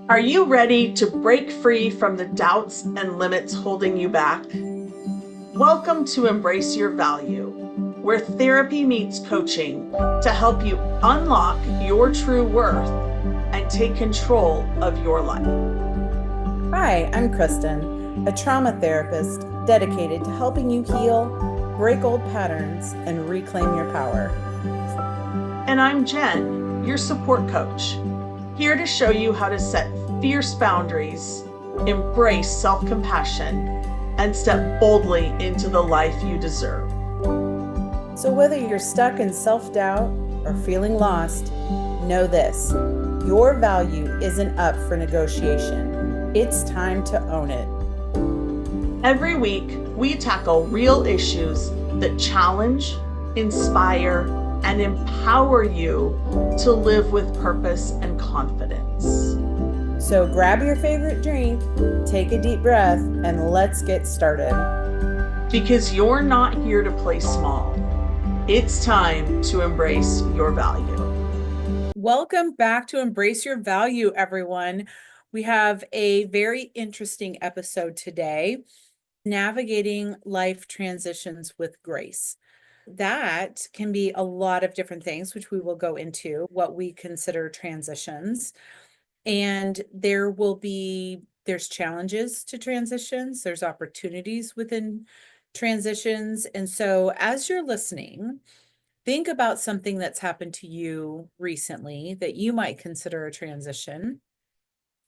Are you ready to break free from the doubts and limits holding you back? Welcome to Embrace Your Value, where therapy meets coaching to help you unlock your true worth and take control of your life. Hi, I'm Kristen, a trauma therapist dedicated to helping you heal, break old patterns, and reclaim your power. And I'm Jen, your support coach, here to show you how to set fierce boundaries, embrace self-compassion, and step boldly into the life you deserve. So, whether you're stuck in self doubt or feeling lost, know this: your value isn't up for negotiation. It's time to own it. Every week, we tackle real issues that challenge, inspire, and empower you to live with purpose and confidence. So, grab your favorite drink, take a deep breath, and let's get started. Because you're not here to play small. It's time to embrace your value. Welcome back to Embrace Your Value, everyone. We have a very interesting episode today: navigating life transitions with grace. That can be a lot of different things, which we will go into what we consider transitions. And there's challenges to transitions, there's opportunities within transitions. And so as you're listening, think about something that's happened to you recently that you might consider a transition.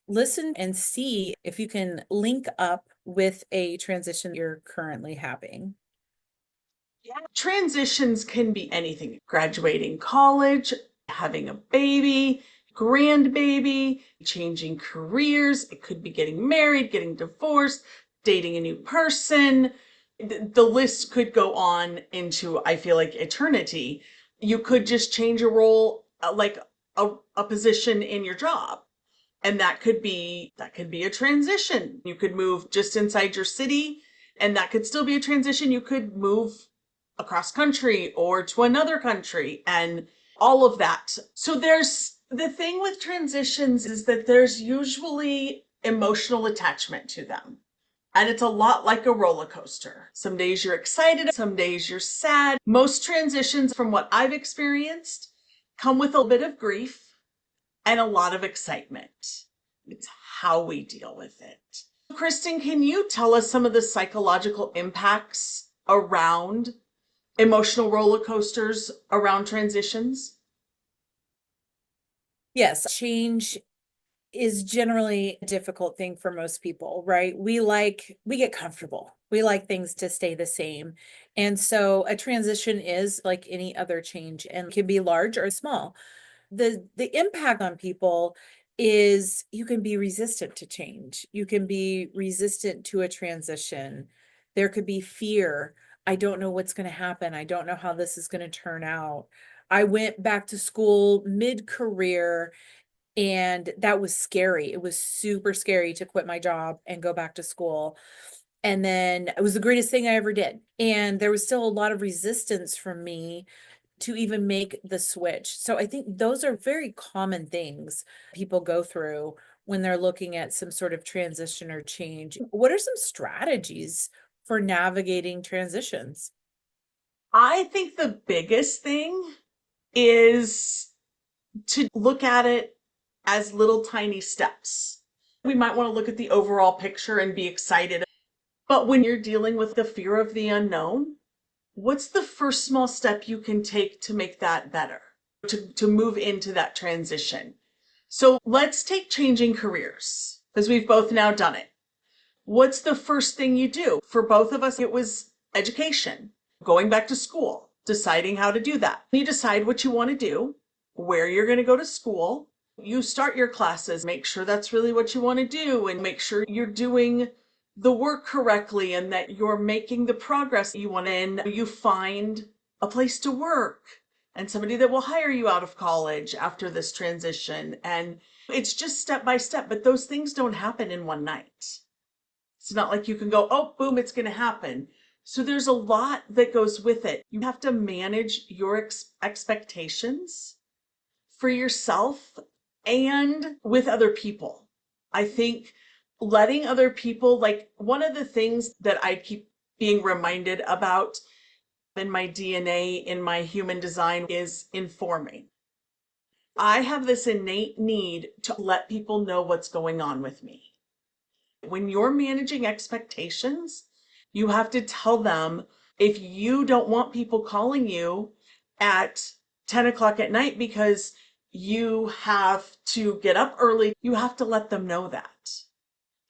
Listen and see if you can link up with a transition you're currently having. Yeah. Transitions can be anything: graduating college, having a baby, grandbaby, changing careers. It could be getting married, getting divorced, dating a new person. The list could go on into, I feel like, eternity. You could just change a role, like a position in your job. And that could be a transition. You could move just inside your city, and that could still be a transition. You could move across country or to another country and all of that. So there's the thing with transitions is that there's usually emotional attachment to them. And it's a lot like a roller coaster. Some days you're excited, some days you're sad. Most transitions, from what I've experienced, come with a bit of grief and a lot of excitement. It's how we deal with it. Kristen, can you tell us some of the psychological impacts around emotional roller coasters around transitions? Yes, change is generally a difficult thing for most people, right? We get comfortable. We like things to stay the same. And so a transition is like any other change and can be large or small. The impact on people is you can be resistant to change. You can be resistant to a transition. There could be fear. I don't know what's going to happen. I don't know how this is going to turn out. I went back to school mid-career, and that was scary. It was super scary to quit my job and go back to school. And then it was the greatest thing I ever did. And there was still a lot of resistance from me to even make the switch. So I think those are very common things people go through when they're looking at some sort of transition or change. What are some strategies for navigating transitions? I think the biggest thing is to look at it as little tiny steps. We might want to look at the overall picture and be excited. But when you're dealing with the fear of the unknown, what's the first small step you can take to make that better, to move into that transition? So let's take changing careers, because we've both now done it. What's the first thing you do? For both of us, it was education, going back to school, deciding how to do that. You decide what you want to do, where you're going to go to school. You start your classes, make sure that's really what you want to do, and make sure you're doing the work correctly and that you're making the progress you want. And you find a place to work and somebody that will hire you out of college after this transition. And it's just step by step, but those things don't happen in one night. It's not like you can go, oh, boom, it's going to happen. So there's a lot that goes with it. You have to manage your expectations for yourself and with other people. I think letting other people, like one of the things that I keep being reminded about in my DNA, in my human design, is informing. I have this innate need to let people know what's going on with me. When you're managing expectations, you have to tell them if you don't want people calling you at 10 o'clock at night because you have to get up early, you have to let them know that.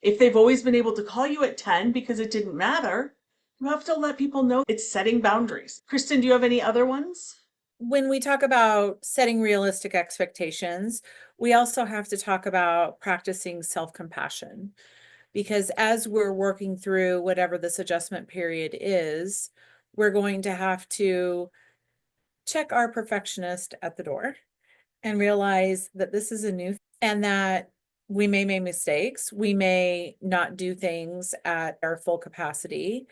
If they've always been able to call you at 10 because it didn't matter, you have to let people know it's setting boundaries. Kristen, do you have any other ones? When we talk about setting realistic expectations, we also have to talk about practicing self-compassion, because as we're working through whatever this adjustment period is, we're going to have to check our perfectionist at the door and realize that this is a new and that we may make mistakes. We may not do things at our full capacity.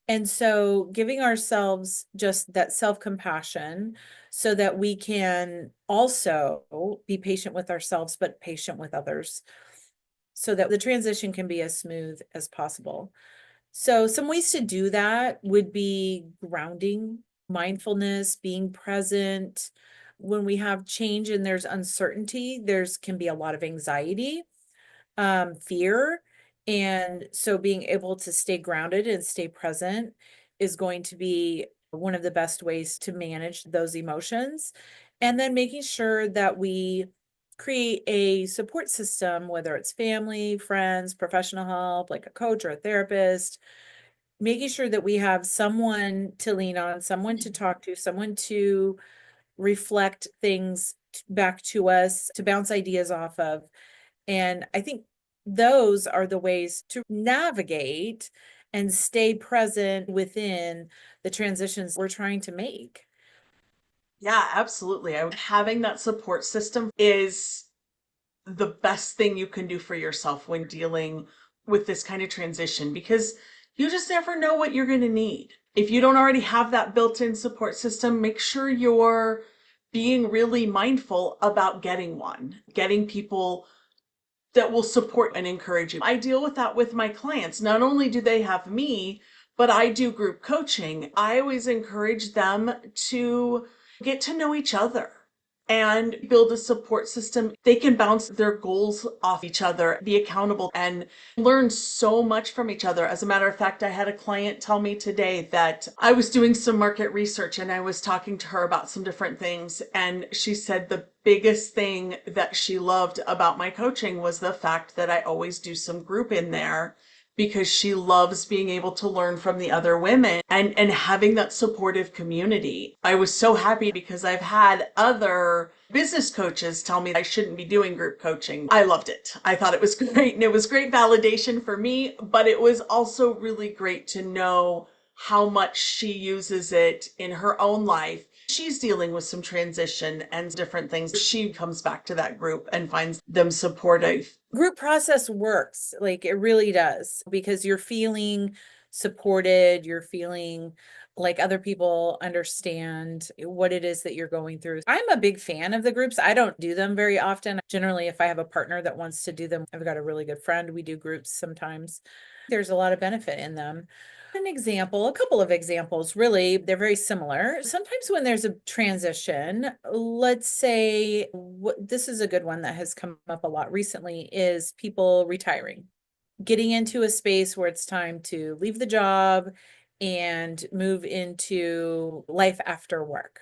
And so giving ourselves just that self-compassion so that we can also be patient with ourselves, but patient with others, so that the transition can be as smooth as possible. So some ways to do that would be grounding, mindfulness, being present. When we have change and there's uncertainty, there's can be a lot of anxiety, fear. And so being able to stay grounded and stay present is going to be one of the best ways to manage those emotions. And then making sure that we create a support system, whether it's family, friends, professional help, like a coach or a therapist, making sure that we have someone to lean on, someone to talk to, someone to reflect things back to us, to bounce ideas off of. And I think those are the ways to navigate and stay present within the transitions we're trying to make. Yeah, absolutely. Having that support system is the best thing you can do for yourself when dealing with this kind of transition because you just never know what you're going to need. If you don't already have that built in support system, make sure you're being really mindful about getting one, getting people that will support and encourage you. I deal with that with my clients. Not only do they have me, but I do group coaching. I always encourage them to get to know each other and build a support system. They can bounce their goals off each other, be accountable, and learn so much from each other. As a matter of fact, I had a client tell me today that I was doing some market research and I was talking to her about some different things. And she said the biggest thing that she loved about my coaching was the fact that I always do some group in there because she loves being able to learn from the other women and having that supportive community. I was so happy because I've had other business coaches tell me I shouldn't be doing group coaching. I loved it. I thought it was great and it was great validation for me, but it was also really great to know how much she uses it in her own life. She's dealing with some transition and different things. She comes back to that group and finds them supportive. Group process works, like it really does, because you're feeling supported, you're feeling like other people understand what it is that you're going through. I'm a big fan of the groups. I don't do them very often. Generally, if I have a partner that wants to do them, I've got a really good friend. We do groups sometimes. There's a lot of benefit in them. An example, a couple of examples, really, they're very similar. Sometimes when there's a transition, let's say this is a good one that has come up a lot recently, is people retiring, getting into a space where it's time to leave the job and move into life after work.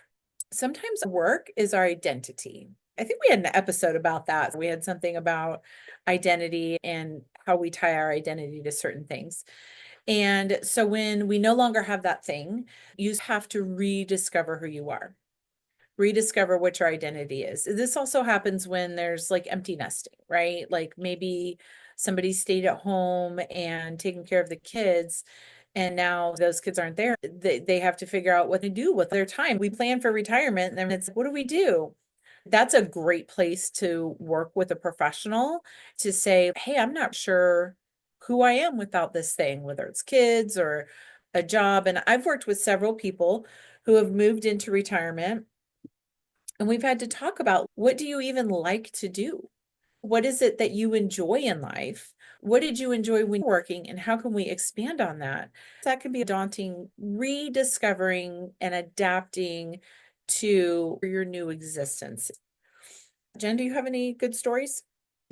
Sometimes work is our identity. I think we had an episode about that. We had something about identity and how we tie our identity to certain things. And so when we no longer have that thing, you have to rediscover who you are, rediscover what your identity is. This also happens when there's like empty nesting, right? Like maybe somebody stayed at home and taking care of the kids, and now those kids aren't there. They have to figure out what to do with their time. We plan for retirement, and then it's what do we do? That's a great place to work with a professional to say, hey, I'm not sure who I am without this thing, whether it's kids or a job. And I've worked with several people who have moved into retirement, and we've had to talk about what do you even like to do? What is it that you enjoy in life? What did you enjoy when working, and how can we expand on that? That can be daunting, rediscovering and adapting to your new existence. Jen, do you have any good stories?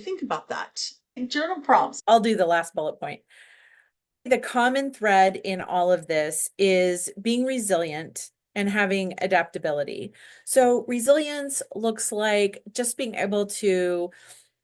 Think about that. Journal prompts. I'll do the last bullet point. The common thread in all of this is being resilient and having adaptability. So, resilience looks like just being able to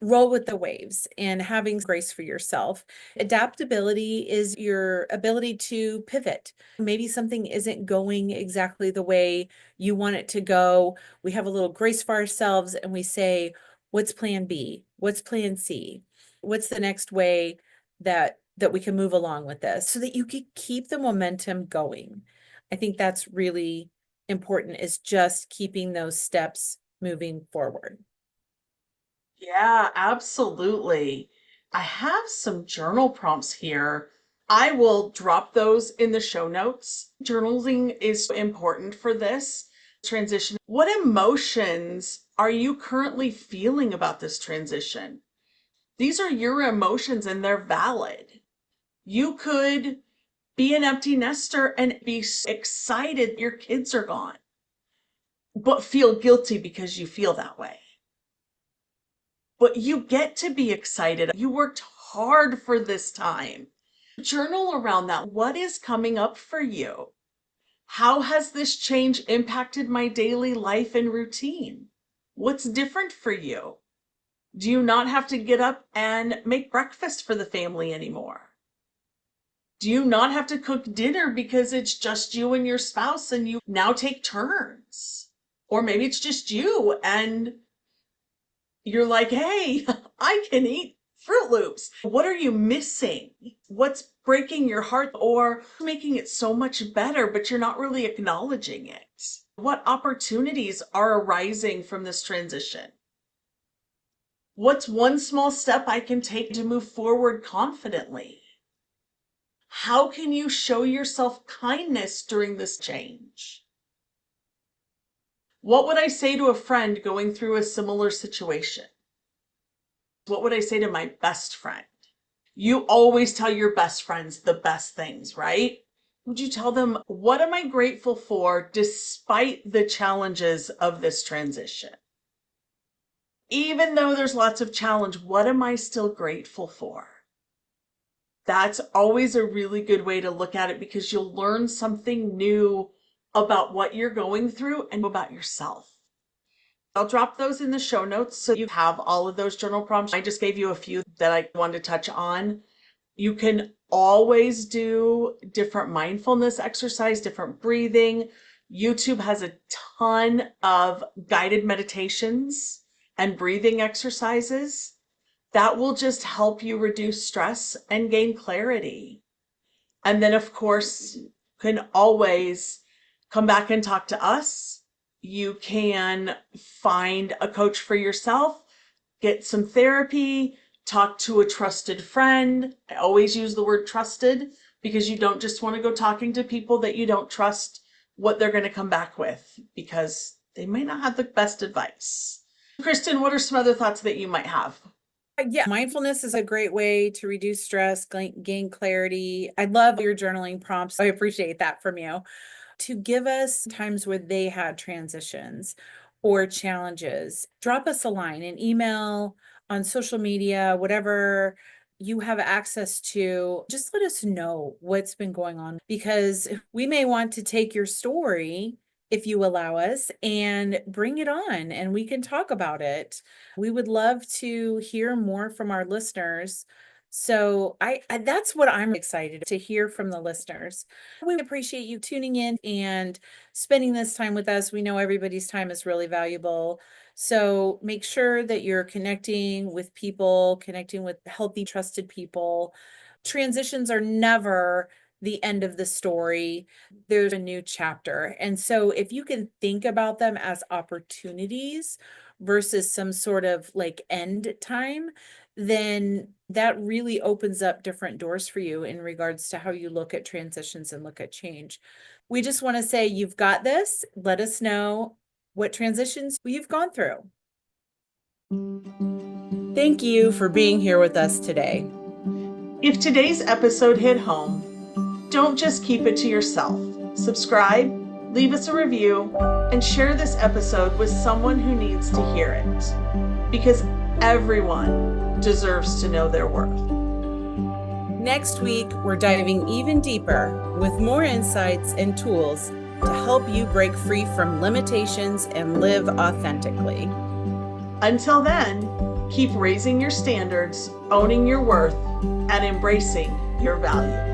roll with the waves and having grace for yourself. Adaptability is your ability to pivot. Maybe something isn't going exactly the way you want it to go. We have a little grace for ourselves and we say, what's plan B? What's plan C? What's the next way that we can move along with this so that you can keep the momentum going? I think that's really important, is just keeping those steps moving forward. Yeah, absolutely. I have some journal prompts here. I will drop those in the show notes. Journaling is important for this transition. What emotions are you currently feeling about this transition? These are your emotions and they're valid. You could be an empty nester and be excited your kids are gone, but feel guilty because you feel that way. But you get to be excited. You worked hard for this time. Journal around that. What is coming up for you? How has this change impacted my daily life and routine? What's different for you? Do you not have to get up and make breakfast for the family anymore? Do you not have to cook dinner because it's just you and your spouse and you now take turns? Or maybe it's just you and you're like, hey, I can eat Fruit Loops. What are you missing? What's breaking your heart or making it so much better, but you're not really acknowledging it? What opportunities are arising from this transition? What's one small step I can take to move forward confidently? How can you show yourself kindness during this change? What would I say to a friend going through a similar situation? What would I say to my best friend? You always tell your best friends the best things, right? Would you tell them, what am I grateful for despite the challenges of this transition? Even though there's lots of challenge, what am I still grateful for? That's always a really good way to look at it because you'll learn something new about what you're going through and about yourself. I'll drop those in the show notes so you have all of those journal prompts. I just gave you a few that I wanted to touch on. You can always do different mindfulness exercise, different breathing. YouTube has a ton of guided meditations and breathing exercises that will just help you reduce stress and gain clarity. And then, of course, you can always come back and talk to us. You can find a coach for yourself, get some therapy, talk to a trusted friend. I always use the word trusted because you don't just want to go talking to people that you don't trust what they're going to come back with because they might not have the best advice. Kristen, what are some other thoughts that you might have? Yeah, mindfulness is a great way to reduce stress, gain clarity. I love your journaling prompts. I appreciate that from you. To give us times where they had transitions or challenges, drop us a line, an email, on social media, whatever you have access to. Just let us know what's been going on, because we may want to take your story, if you allow us, and bring it on and we can talk about it. We would love to hear more from our listeners. So I that's what I'm excited to hear from the listeners. We appreciate you tuning in and spending this time with us. We know everybody's time is really valuable. So make sure that you're connecting with people, connecting with healthy, trusted people. Transitions are never the end of the story. There's a new chapter. And so if you can think about them as opportunities versus some sort of like end time, then that really opens up different doors for you in regards to how you look at transitions and look at change. We just want to say, you've got this. Let us know what transitions you've gone through. Thank you for being here with us today. If today's episode hit home, don't just keep it to yourself. Subscribe, leave us a review, and share this episode with someone who needs to hear it. Because everyone deserves to know their worth. Next week, we're diving even deeper with more insights and tools to help you break free from limitations and live authentically. Until then, keep raising your standards, owning your worth, and embracing your value.